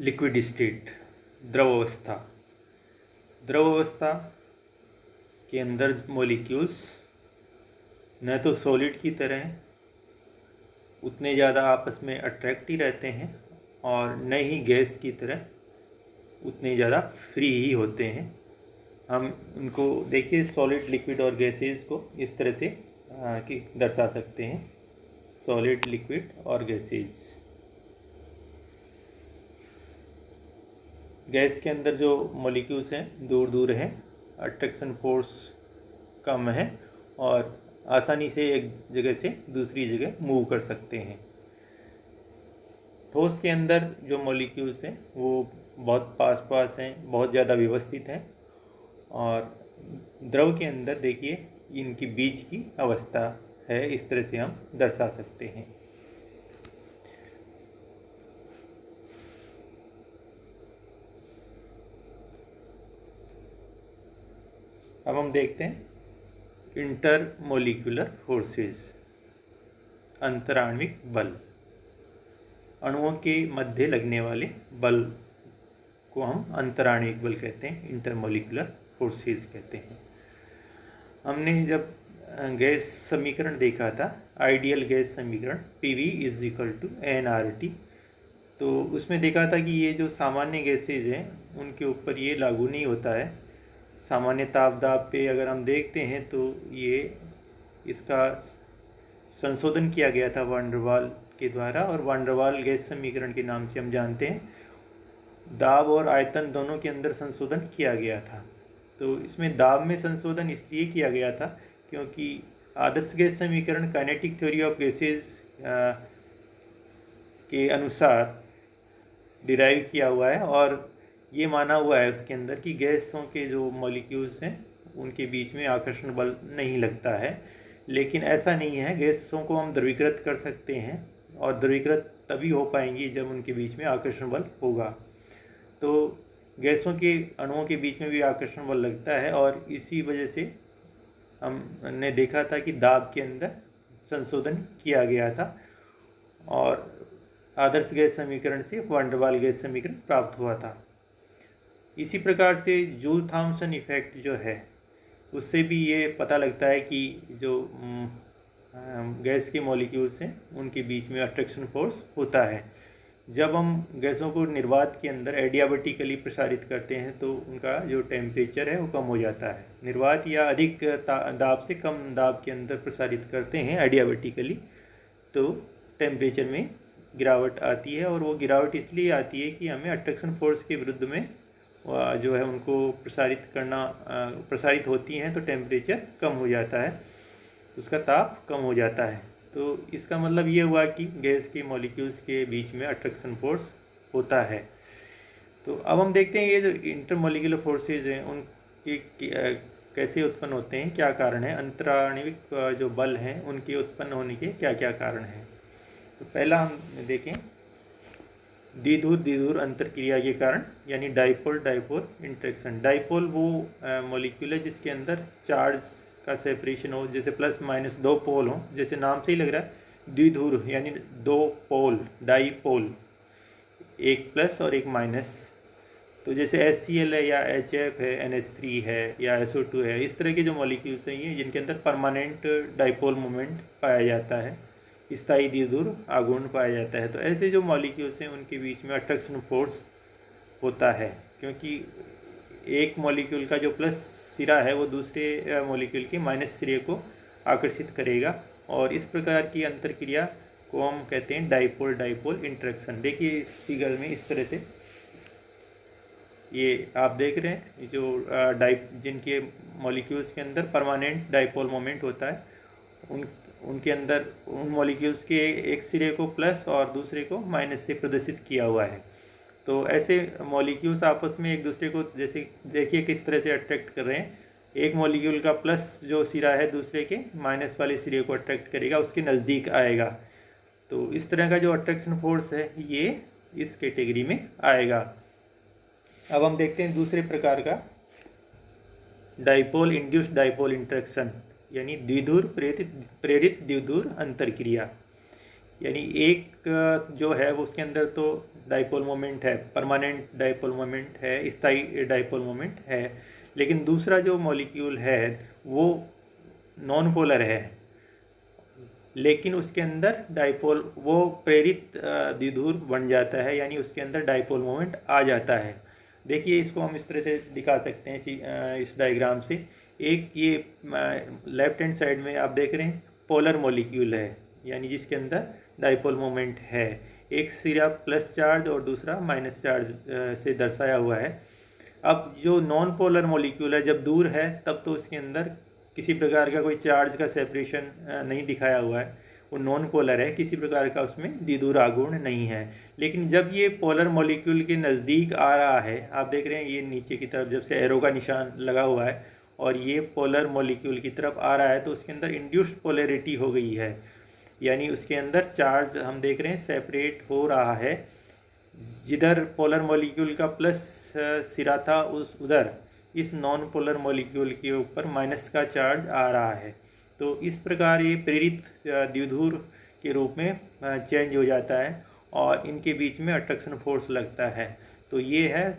Liquid state, द्रव अवस्था। द्रव अवस्था के अंदर मॉलिक्यूल्स न तो सॉलिड की तरह उतने ज़्यादा आपस में अट्रैक्ट ही रहते हैं और न ही गैस की तरह उतने ज़्यादा फ्री ही होते हैं। हम उनको देखिए, सॉलिड, लिक्विड और गैसेस को इस तरह से कि दर्शा सकते हैं, सॉलिड, लिक्विड और गैसेस। गैस के अंदर जो मॉलिक्यूल्स हैं दूर दूर हैं, अट्रैक्शन फोर्स कम है और आसानी से एक जगह से दूसरी जगह मूव कर सकते हैं। ठोस के अंदर जो मॉलिक्यूल्स हैं वो बहुत पास पास हैं, बहुत ज़्यादा व्यवस्थित हैं, और द्रव के अंदर देखिए इनकी बीच की अवस्था है, इस तरह से हम दर्शा सकते हैं। अब हम देखते हैं इंटरमोलिकुलर फोर्सेस, अंतराण्विक बल। अणुओं के मध्य लगने वाले बल को हम अंतराण्विक बल कहते हैं, इंटरमोलिकुलर फोर्सेस कहते हैं। हमने जब गैस समीकरण देखा था, आइडियल गैस समीकरण PV = nRT, तो उसमें देखा था कि ये जो सामान्य गैसेज हैं उनके ऊपर ये लागू नहीं होता है। सामान्य ताप दाब पे अगर हम देखते हैं तो ये इसका संशोधन किया गया था वान डर वाल के द्वारा, और वान डर वाल गैस समीकरण के नाम से हम जानते हैं। दाब और आयतन दोनों के अंदर संशोधन किया गया था। तो इसमें दाब में संशोधन इसलिए किया गया था क्योंकि आदर्श गैस समीकरण काइनेटिक थ्योरी ऑफ गैसेज के अनुसार डिराइव किया हुआ है, और ये माना हुआ है उसके अंदर कि गैसों के जो मॉलिक्यूल्स हैं उनके बीच में आकर्षण बल नहीं लगता है। लेकिन ऐसा नहीं है, गैसों को हम द्रवीकृत कर सकते हैं, और द्रवीकृत तभी हो पाएंगी जब उनके बीच में आकर्षण बल होगा। तो गैसों के अणुओं के बीच में भी आकर्षण बल लगता है, और इसी वजह से हमने देखा था कि दाब के अंदर संशोधन किया गया था, और आदर्श गैस समीकरण से वान डर वाल गैस समीकरण प्राप्त हुआ था। इसी प्रकार से जूल थॉम्सन इफेक्ट जो है उससे भी ये पता लगता है कि जो गैस के मॉलिक्यूल्स हैं उनके बीच में अट्रैक्शन फोर्स होता है। जब हम गैसों को निर्वात के अंदर एडियाबेटिकली प्रसारित करते हैं तो उनका जो टेम्परेचर है वो कम हो जाता है। निर्वात या अधिक दाब से कम दाब के अंदर प्रसारित करते हैं एडियाबेटिकली, तो टेम्परेचर में गिरावट आती है, और वो गिरावट इसलिए आती है कि हमें अट्रैक्शन फोर्स के विरुद्ध में जो है उनको प्रसारित होती हैं, तो टेम्परेचर कम हो जाता है, उसका ताप कम हो जाता है। तो इसका मतलब ये हुआ कि गैस के मॉलिक्यूल्स के बीच में अट्रैक्शन फोर्स होता है। तो अब हम देखते हैं ये जो इंटरमोलिकुलर फोर्सेज हैं उनके कैसे उत्पन्न होते हैं, क्या कारण है, अंतराण्विक जो बल हैं उनके उत्पन्न होने के क्या क्या कारण हैं। तो पहला हम देखें द्विध्रुव द्विध्रुव अंतर क्रिया के कारण, यानी डाइपोल डाइपोल इंटरेक्शन। डाइपोल वो मॉलिक्यूल है जिसके अंदर चार्ज का सेपरेशन हो, जैसे प्लस माइनस दो पोल हो, जैसे नाम से ही लग रहा है द्विध्रुव यानी दो पोल, डाइपोल, एक प्लस और एक माइनस। तो जैसे HCl है या HF है, NH3 है या SO2 है, इस तरह के जो मॉलिक्यूल्स हैं ये जिनके अंदर परमानेंट डाइपोल मोमेंट पाया जाता है, स्थायी द्विध्रुव आघूर्ण पाया जाता है। तो ऐसे जो मॉलिक्यूल्स हैं उनके बीच में अट्रैक्शन फोर्स होता है, क्योंकि एक मॉलिक्यूल का जो प्लस सिरा है वो दूसरे मॉलिक्यूल के माइनस सिरे को आकर्षित करेगा, और इस प्रकार की अंतरक्रिया को हम कहते हैं डाइपोल डाइपोल इंटरेक्शन। देखिए इस फिगर में इस तरह से ये आप देख रहे हैं जो जिनके मॉलिक्यूल्स के अंदर परमानेंट डाइपोल मोमेंट होता है, उनके अंदर उन मॉलिक्यूल्स के एक सिरे को प्लस और दूसरे को माइनस से प्रदर्शित किया हुआ है। तो ऐसे मॉलिक्यूल्स आपस में एक दूसरे को, जैसे देखिए किस तरह से अट्रैक्ट कर रहे हैं। एक मॉलिक्यूल का प्लस जो सिरा है दूसरे के माइनस वाले सिरे को अट्रैक्ट करेगा, उसके नज़दीक आएगा। तो इस तरह का जो अट्रैक्शन फोर्स है ये इस कैटेगरी में आएगा। अब हम देखते हैं दूसरे प्रकार का डाइपोल इंड्यूस्ड डाइपोल इंटरेक्शन, यानी द्विध्रुव प्रेरित द्विध्रुव अंतरक्रिया। यानी एक जो है वो उसके अंदर तो डाइपोल मोमेंट है, परमानेंट डाइपोल मोमेंट है, स्थायी डाइपोल मोमेंट है, लेकिन दूसरा जो मॉलिक्यूल है वो नॉन पोलर है, लेकिन उसके अंदर डाइपोल वो प्रेरित द्विध्रुव बन जाता है, यानी उसके अंदर डाइपोल मोमेंट आ जाता है। देखिए इसको हम इस तरह से दिखा सकते हैं कि इस डायग्राम से एक ये लेफ्ट हैंड साइड में आप देख रहे हैं पोलर मॉलिक्यूल है, यानी जिसके अंदर डाइपोल मोमेंट है, एक सिरा प्लस चार्ज और दूसरा माइनस चार्ज से दर्शाया हुआ है। अब जो नॉन पोलर मॉलिक्यूल है जब दूर है तब तो उसके अंदर किसी प्रकार का कोई चार्ज का सेपरेशन नहीं दिखाया हुआ है, वो नॉन पोलर है, किसी प्रकार का उसमें द्विध्रुव आघूर्ण नहीं है। लेकिन जब ये पोलर मॉलिक्यूल के नज़दीक आ रहा है, आप देख रहे हैं ये नीचे की तरफ जब से एरो का निशान लगा हुआ है और ये पोलर मॉलिक्यूल की तरफ आ रहा है, तो उसके अंदर इंड्यूस्ड पोलैरिटी हो गई है, यानी उसके अंदर चार्ज हम देख रहे हैं सेपरेट हो रहा है। जिधर पोलर मॉलिक्यूल का प्लस सिरा था उधर इस नॉन पोलर मॉलिक्यूल के ऊपर माइनस का चार्ज आ रहा है। तो इस प्रकार ये प्रेरित द्विध्रुव के रूप में चेंज हो जाता है और इनके बीच में अट्रैक्शन फोर्स लगता है। तो ये है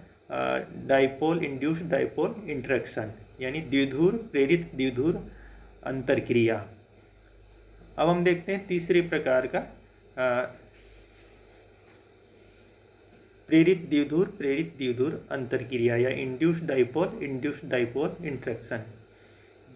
डाइपोल इंड्यूस्ड डाइपोल इंटरेक्शन, यानी द्विध्रुव प्रेरित द्विध्रुव अंतरक्रिया। अब हम देखते हैं तीसरे प्रकार का प्रेरित द्विध्रुव अंतरक्रिया या इंड्यूस्ड डाइपोल इंटरेक्शन।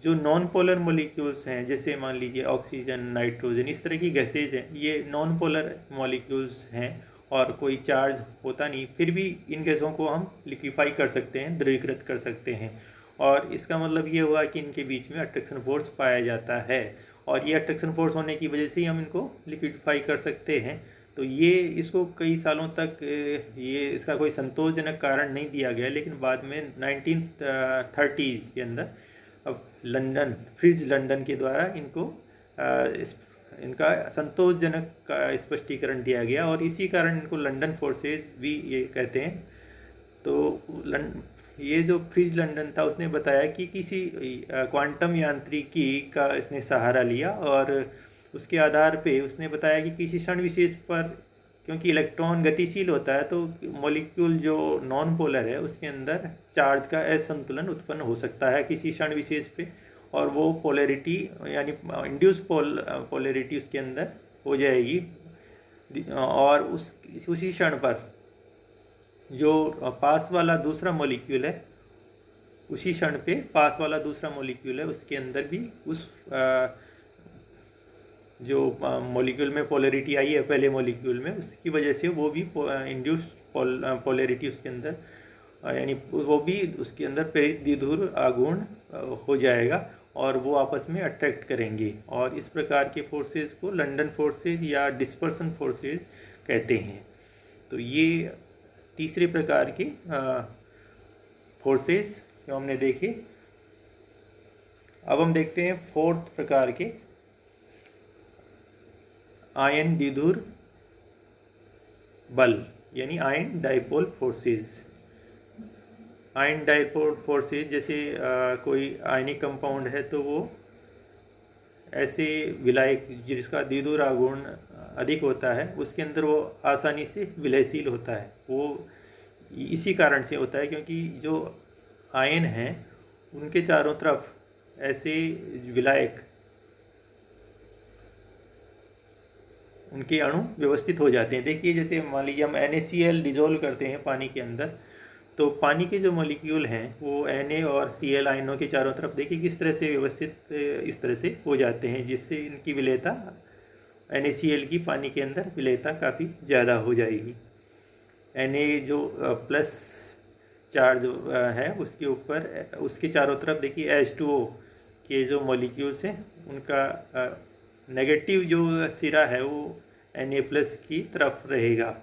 जो नॉन पोलर मॉलिक्यूल्स हैं, जैसे मान लीजिए ऑक्सीजन, नाइट्रोजन, इस तरह की गैसेज हैं, ये नॉन पोलर मॉलिक्यूल्स हैं और कोई चार्ज होता नहीं, फिर भी इन गैसों को हम लिक्विफाई कर सकते हैं, द्रवीकृत कर सकते हैं, और इसका मतलब ये हुआ कि इनके बीच में अट्रैक्शन फोर्स पाया जाता है, और ये अट्रैक्शन फोर्स होने की वजह से ही हम इनको लिक्विफाई कर सकते हैं। तो ये इसको कई सालों तक ये इसका कोई संतोषजनक कारण नहीं दिया गया, लेकिन बाद में 1930s के अंदर अब फ्रिज लंदन के द्वारा इनको इनका संतोषजनक का स्पष्टीकरण दिया गया और इसी कारण इनको लंदन फोर्सेस भी ये कहते हैं। तो ये जो फ्रिज लंदन था उसने बताया कि किसी क्वांटम यांत्रिकी का इसने सहारा लिया और उसके आधार पे उसने बताया कि किसी क्षण विशेष पर, क्योंकि इलेक्ट्रॉन गतिशील होता है, तो मॉलिक्यूल जो नॉन पोलर है उसके अंदर चार्ज का असंतुलन उत्पन्न हो सकता है किसी क्षण विशेष पे, और वो पोलैरिटी यानी इंड्यूस पोलैरिटी उसके अंदर हो जाएगी, और उसी क्षण पर जो पास वाला दूसरा मॉलिक्यूल है, उसी क्षण पे पास वाला दूसरा मॉलिक्यूल है उसके अंदर भी उस जो मॉलिक्यूल में पोलैरिटी आई है पहले मॉलिक्यूल में, उसकी वजह से वो भी इंड्यूस्ड पोलैरिटी उसके अंदर, यानी वो भी उसके अंदर प्रेरित द्विध्रुव आघूर्ण हो जाएगा और वो आपस में अट्रैक्ट करेंगे, और इस प्रकार के फोर्सेस को लंदन फोर्सेस या डिस्पर्सन फोर्सेस कहते हैं। तो ये तीसरे प्रकार के फोर्सेस जो हमने देखे। अब हम देखते हैं फोर्थ प्रकार के आयन द्विध्रुव बल, यानी ion dipole forces. Ion dipole forces जैसे कोई आयनिक कंपाउंड है तो वो ऐसे विलायक जिसका द्विध्रुव आघूर्ण अधिक होता है उसके अंदर वो आसानी से विलयशील होता है। वो इसी कारण से होता है क्योंकि जो आयन हैं उनके चारों तरफ ऐसे विलायक, उनके अणु व्यवस्थित हो जाते हैं। देखिए जैसे मान लीजिए हम NaCl डिजोल्व करते हैं पानी के अंदर, तो पानी के जो मॉलिक्यूल हैं वो Na और Cl आयनों के चारों तरफ देखिए किस तरह से व्यवस्थित इस तरह से हो जाते हैं, जिससे इनकी विलेयता NaCl की पानी के अंदर विलेयता काफ़ी ज़्यादा हो जाएगी। Na जो प्लस चार्ज है उसके ऊपर उसके चारों तरफ देखिए H2O के जो मॉलिक्यूल्स हैं उनका नेगेटिव जो सिरा है वो Na+ की तरफ रहेगा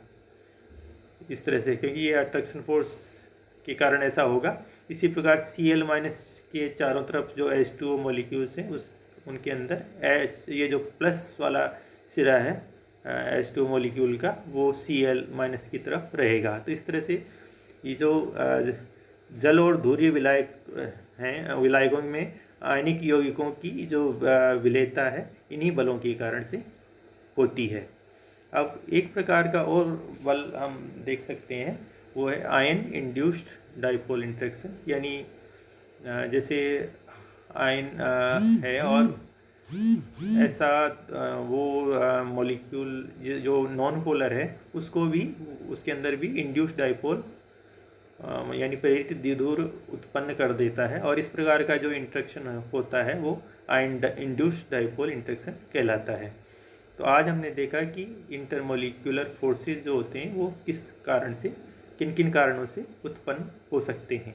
इस तरह से, क्योंकि ये अट्रैक्शन फोर्स के कारण ऐसा होगा। इसी प्रकार Cl- के चारों तरफ जो H2O मॉलिक्यूल्स हैं उनके अंदर ये जो प्लस वाला सिरा है H2O मॉलिक्यूल का वो Cl- की तरफ रहेगा। तो इस तरह से ये जो जल और धुरीय विलायक हैं, विलायकों में आयनिक यौगिकों की जो विलेयता है इन्हीं बलों के कारण से होती है। अब एक प्रकार का और बल हम देख सकते हैं, वो है आयन इंड्यूस्ड डाइपोल इंटरेक्शन, यानी जैसे आयन है और ऐसा वो मॉलिक्यूल जो नॉन पोलर है उसको भी, उसके अंदर भी इंड्यूस्ड डाइपोल यानी प्रेरित द्विध्रुव उत्पन्न कर देता है, और इस प्रकार का जो इंटरेक्शन होता है वो आयन इंड्यूस्ड डाइपोल इंटरेक्शन कहलाता है। तो आज हमने देखा कि इंटरमोलिक्यूलर फोर्सेस जो होते हैं वो किस कारण से, किन किन कारणों से उत्पन्न हो सकते हैं।